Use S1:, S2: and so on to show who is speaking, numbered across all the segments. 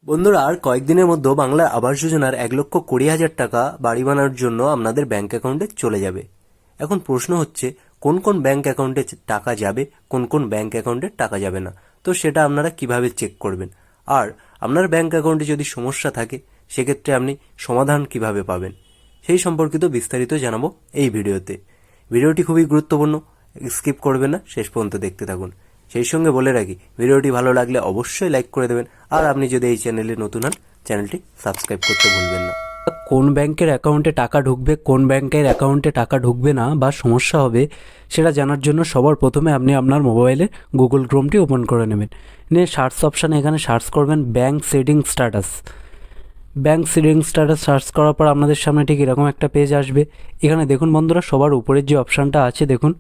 S1: বন্ধুরা, আর কয়েকদিনের মধ্যে বাংলা আবাস যোজনার 1,20,000 টাকা বাড়ি বানানোর জন্য আপনাদের ব্যাংক অ্যাকাউন্টে চলে যাবে। এখন প্রশ্ন হচ্ছে কোন কোন ব্যাংক অ্যাকাউন্টে টাকা যাবে, কোন কোন ব্যাংক অ্যাকাউন্টে টাকা যাবে না। তো সেটা আপনারা কিভাবে চেক করবেন, আর আপনার ব্যাংক অ্যাকাউন্টে যদি সমস্যা থাকে সেক্ষেত্রে আপনি সমাধান কিভাবে পাবেন, সেই সম্পর্কিত বিস্তারিত জানাবো এই ভিডিওতে। ভিডিওটি খুবই গুরুত্বপূর্ণ, স্কিপ করবেন না, শেষ পর্যন্ত দেখতে থাকুন। সেই সঙ্গে বলে রাখি, ভিডিওটি ভালো লাগলে অবশ্যই লাইক করে দেবেন, আর আপনি যদি এই চ্যানেলে নতুন হন চ্যানেলটি সাবস্ক্রাইব করতে ভুলবেন না। কোন ব্যাংকের অ্যাকাউন্টে টাকা ঢুকবে, কোন ব্যাংকের অ্যাকাউন্টে টাকা ঢুকবে না বা সমস্যা হবে সেটা জানার জন্য সবার প্রথমে আপনি আপনার মোবাইলে গুগল ক্রোমটি ওপেন করে নেবেন। নিয়ে সার্চ অপশানে এখানে সার্চ করবেন bank seeding status. Bank seeding status search করার পর আপনাদের সামনে ঠিক এরকম একটা পেজ আসবে। এখানে দেখুন বন্ধুরা, সবার উপরের যে অপশানটা আছে দেখুন,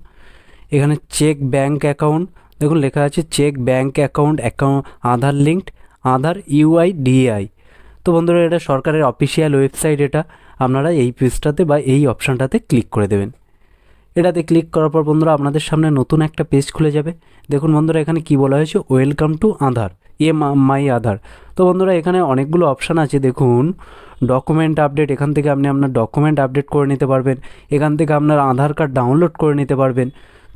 S1: এখানে চেক ব্যাংক অ্যাকাউন্ট, দেখুন লেখা আছে চেক ব্যাংক অ্যাকাউন্ট আধার লিঙ্কড, আধার ইউআইডিআই। তো বন্ধুরা, এটা সরকারের অফিসিয়াল ওয়েবসাইট। এটা আপনারা এই পেজটাতে বা এই অপশানটাতে ক্লিক করে দেবেন। এটাতে ক্লিক করার পর বন্ধুরা আপনাদের সামনে নতুন একটা পেজ খুলে যাবে। দেখুন বন্ধুরা, এখানে কি বলা হয়েছে, ওয়েলকাম টু আধার মাই আধার। তো বন্ধুরা, এখানে অনেকগুলো অপশান আছে। দেখুন ডকুমেন্ট আপডেট, এখান থেকে আপনি আপনার ডকুমেন্ট আপডেট করে নিতে পারবেন। এখান থেকে আপনার আধার কার্ড ডাউনলোড করে নিতে পারবেন।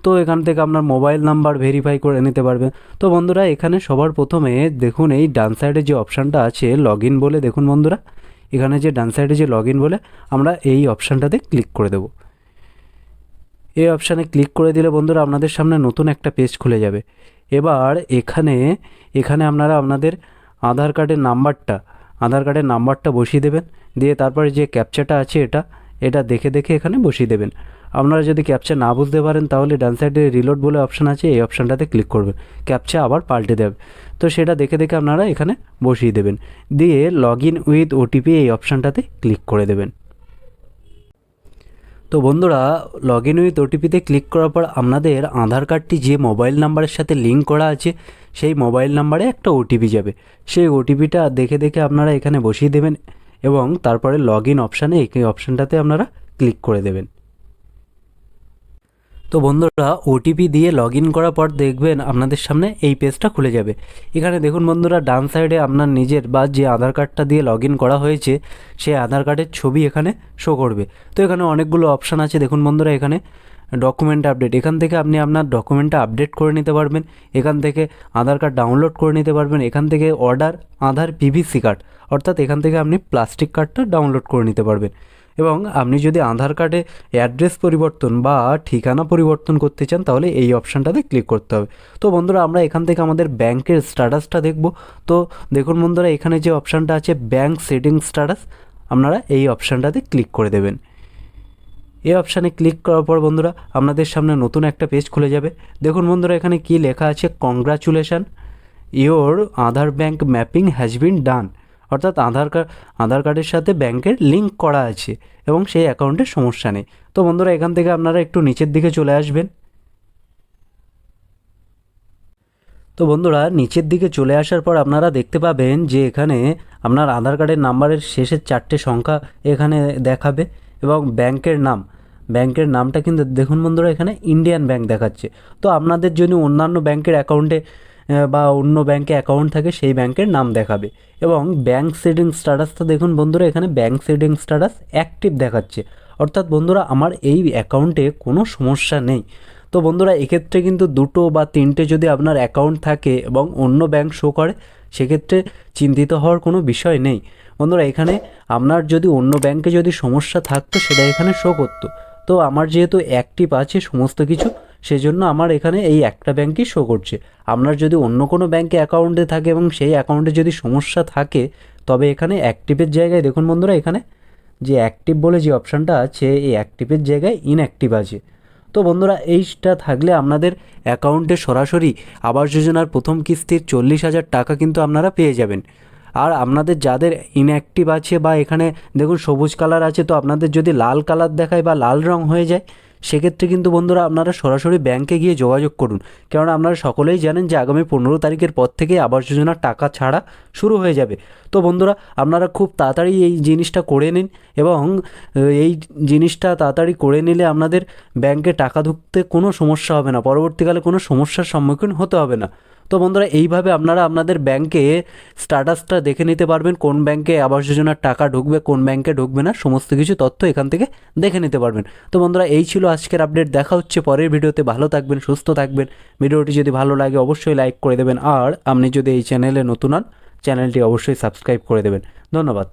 S1: তো এখান থেকে আপনার মোবাইল নাম্বার ভেরিফাই করে নিতে পারবেন। তো বন্ধুরা, এখানে সবার প্রথমে দেখুন এই ডান সাইডে যে অপশানটা আছে লগ ইন বলে, দেখুন বন্ধুরা এখানে যে ডান সাইডে যে লগ ইন বলে, আমরা এই অপশানটাতে ক্লিক করে দেবো। এই অপশানে ক্লিক করে দিলে বন্ধুরা আপনাদের সামনে নতুন একটা পেজ খুলে যাবে। এবার এখানে আপনারা আপনাদের আধার কার্ডের নাম্বারটা বসিয়ে দেবেন। দিয়ে তারপরে যে ক্যাপচাটা আছে এটা দেখে এখানে বসিয়ে দেবেন। আপনারা যদি ক্যাপচা না বুঝতে পারেন তাহলে ডান সাইডে রিলোড বলে অপশান আছে, এই অপশানটাতে ক্লিক করবেন, ক্যাপচা আবার পাল্টে দেবে। তো সেটা দেখে আপনারা এখানে বসিয়ে দেবেন। দিয়ে লগ ইন উইথ ওটিপি এই অপশানটাতে ক্লিক করে দেবেন। তো বন্ধুরা, লগ ইন উইথ ওটিপিতে ক্লিক করার পর আপনাদের আধার কার্ডটি যে মোবাইল নাম্বারের সাথে লিঙ্ক করা আছে সেই মোবাইল নাম্বারে একটা ওটিপি যাবে। সেই ওটিপিটা দেখে আপনারা এখানে বসিয়ে দেবেন এবং তারপরে লগ ইন অপশানে এই অপশানটাতে আপনারা ক্লিক করে দেবেন। তো বন্ধুরা, ওটিপি দিয়ে লগ ইন করার পর দেখবেন আপনাদের সামনে এই পেজটা খুলে যাবে। এখানে দেখুন বন্ধুরা, ডান সাইডে আপনার নিজের বা যে আধার কার্ডটা দিয়ে লগ ইন করা হয়েছে সেই আধার কার্ডের ছবি এখানে শো করবে। তো এখানে অনেকগুলো অপশান আছে। দেখুন বন্ধুরা, এখানে ডকুমেন্ট আপডেট, এখান থেকে আপনি আপনার ডকুমেন্টটা আপডেট করে নিতে পারবেন। এখান থেকে আধার কার্ড ডাউনলোড করে নিতে পারবেন। এখান থেকে অর্ডার আধার পিভিসি কার্ড, অর্থাৎ এখান থেকে আপনি প্লাস্টিক কার্ডটা ডাউনলোড করে নিতে পারবেন। এবং আপনি যদি আধার কার্ডে অ্যাড্রেস পরিবর্তন বা ঠিকানা পরিবর্তন করতে চান তাহলে এই অপশানটাতে ক্লিক করতে হবে। তো বন্ধুরা, আমরা এখান থেকে আমাদের ব্যাংকের স্ট্যাটাসটা দেখব। তো দেখুন বন্ধুরা, এখানে যে অপশানটা আছে ব্যাংক সেটিং স্ট্যাটাস, আপনারা এই অপশানটাতে ক্লিক করে দেবেন। এই অপশানে ক্লিক করার পর বন্ধুরা আপনাদের সামনে নতুন একটা পেজ খুলে যাবে। দেখুন বন্ধুরা, এখানে কি লেখা আছে, congratulation your Aadhaar bank mapping has been done, অর্থাৎ আধার কার্ডের সাথে ব্যাংকের লিঙ্ক করা আছে এবং সেই অ্যাকাউন্টের সমস্যা নেই। তো বন্ধুরা, এখান থেকে আপনারা একটু নিচের দিকে চলে আসবেন। তো বন্ধুরা, নিচের দিকে চলে আসার পর আপনারা দেখতে পাবেন যে এখানে আপনার আধার কার্ডের নাম্বারের শেষের 4টে সংখ্যা এখানে দেখাবে এবং ব্যাংকের নামটা কিন্তু দেখুন বন্ধুরা এখানে ইন্ডিয়ান ব্যাংক দেখাচ্ছে। তো আপনাদের যদি অন্যান্য ব্যাংকের অ্যাকাউন্টে বা অন্য ব্যাংকে অ্যাকাউন্ট থাকে সেই ব্যাংকের নাম দেখাবে। এবং ব্যাংক সেভিং স্ট্যাটাসটা দেখুন বন্ধুরা, এখানে ব্যাংক সেভিং স্ট্যাটাস অ্যাক্টিভ দেখাচ্ছে, অর্থাৎ বন্ধুরা আমার এই অ্যাকাউন্টে কোনো সমস্যা নেই। তো বন্ধুরা, এক্ষেত্রে কিন্তু 2 বা 3টে যদি আপনার অ্যাকাউন্ট থাকে এবং অন্য ব্যাংক শো করে সেক্ষেত্রে চিন্তিত হওয়ার কোনো বিষয় নেই। বন্ধুরা, এখানে আপনার যদি অন্য ব্যাংকে যদি সমস্যা থাকতো সেটা এখানে শো করতো। তো আমার যেহেতু অ্যাক্টিভ আছে সমস্ত কিছু, সেজন্য আমার এখানে এই একটা ব্যাংকই শো করছে। আপনার যদি অন্য কোনো ব্যাংকে অ্যাকাউন্টে থাকে এবং সেই অ্যাকাউন্টে যদি সমস্যা থাকে তবে এখানে অ্যাক্টিভের জায়গায় দেখুন বন্ধুরা, এখানে যে অ্যাক্টিভ বলে যে অপশানটা আছে এই অ্যাক্টিভের জায়গায় ইনঅ্যাক্টিভ আছে। তো বন্ধুরা, এইটা থাকলে আপনাদের অ্যাকাউন্টে সরাসরি আবাস যোজনার প্রথম কিস্তির 40,000 টাকা কিন্তু আপনারা পেয়ে যাবেন। আর আপনাদের যাদের ইনঅ্যাক্টিভ আছে বা এখানে দেখুন সবুজ কালার আছে, তো আপনাদের যদি লাল কালার দেখায় বা লাল রং হয়ে যায় সেক্ষেত্রে কিন্তু বন্ধুরা আপনারা সরাসরি ব্যাংকে গিয়ে যোগাযোগ করুন। কেননা আপনারা সকলেই জানেন যে আগামী 15 তারিখের পর থেকে আবাস যোজনার টাকা ছাড়া শুরু হয়ে যাবে। তো বন্ধুরা, আপনারা খুব তাড়াতাড়ি এই জিনিসটা করে নিন এবং এই জিনিসটা তাড়াতাড়ি করে নিলে আপনাদের ব্যাংকে টাকা ঢুকতে কোনো সমস্যা হবে না, পরবর্তীকালে কোনো সমস্যার সম্মুখীন হতে হবে না।
S2: তো বন্ধুরা এইভাবে আপনারা আপনাদের ব্যাংকে স্ট্যাটাসটা দেখে নিতে পারবেন, কোন ব্যাংকে আবাস যোজনার টাকা ঢুকবে, কোন ব্যাংকে ঢুকবে না, সমস্ত কিছু তথ্য এখান থেকে দেখে নিতে পারবেন। তো বন্ধুরা এই ছিল আজকের আপডেট, দেখা হচ্ছে পরের ভিডিওতে। ভালো থাকবেন, সুস্থ থাকবেন। ভিডিওটি যদি ভালো লাগে অবশ্যই লাইক করে দেবেন, আর আপনি যদি এই চ্যানেলে নতুন হন চ্যানেলটি অবশ্যই সাবস্ক্রাইব করে দেবেন। ধন্যবাদ।